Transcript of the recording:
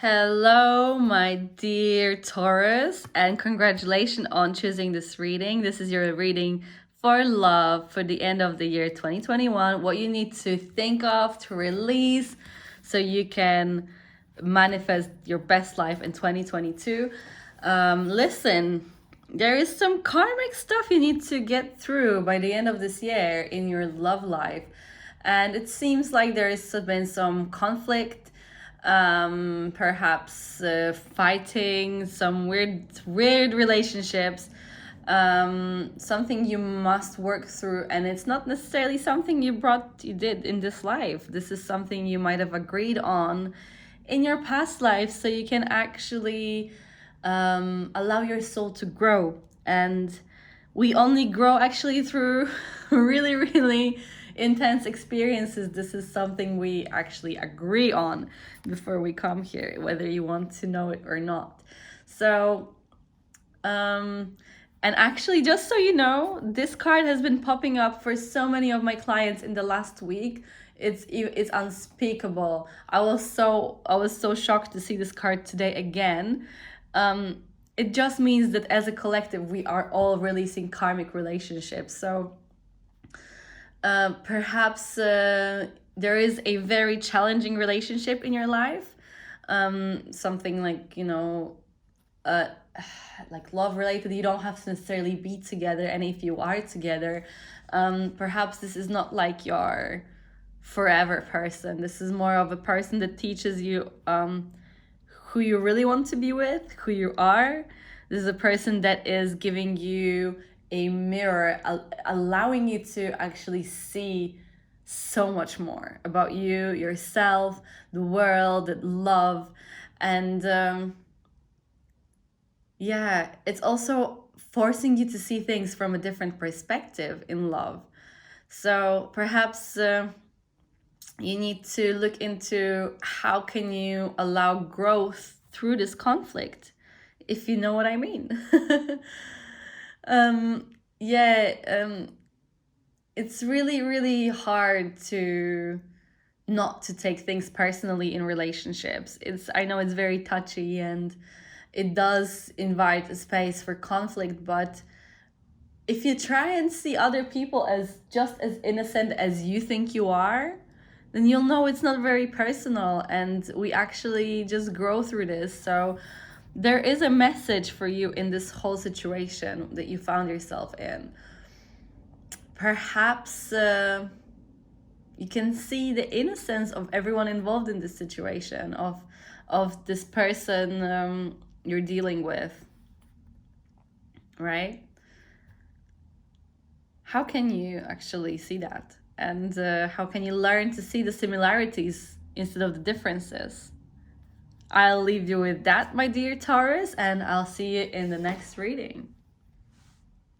Hello, my dear Taurus, and congratulations on choosing this reading. This is your reading for love for the end of the year 2021. What you need to think of to release so you can manifest your best life in 2022. Listen, there is some karmic stuff you need to get through by the end of this year in your love life. And it seems like there has been some conflict, perhaps fighting, some weird relationships, something you must work through, and it's not necessarily something you did in this life. This is something you might have agreed on in your past life, so you can actually allow your soul to grow. And we only grow actually through really intense experiences. This is something we actually agree on before we come here, whether you want to know it or not. So and actually, just so you know, this card has been popping up for so many of my clients in the last week. It's unspeakable. I was so shocked to see this card today again. It just means that as a collective, we are all releasing karmic relationships. So perhaps there is a very challenging relationship in your life, something like, like love related. You don't have to necessarily be together, and if you are together, perhaps this is not like your forever person. This is more of a person that teaches you who you really want to be with, who you are. This is a person that is giving you a mirror, allowing you to actually see so much more about you, yourself, the world, love. And yeah, it's also forcing you to see things from a different perspective in love. So perhaps you need to look into how can you allow growth through this conflict, if you know what I mean. It's really hard to not to take things personally in relationships. I know it's very touchy and it does invite a space for conflict, but if you try and see other people as just as innocent as you think you are, then you'll know it's not very personal, and we actually just grow through this. So there is a message for you in this whole situation that you found yourself in. Perhaps you can see the innocence of everyone involved in this situation, of this person you're dealing with, right? How can you actually see that? And how can you learn to see the similarities instead of the differences? I'll leave you with that, my dear Taurus, and I'll see you in the next reading.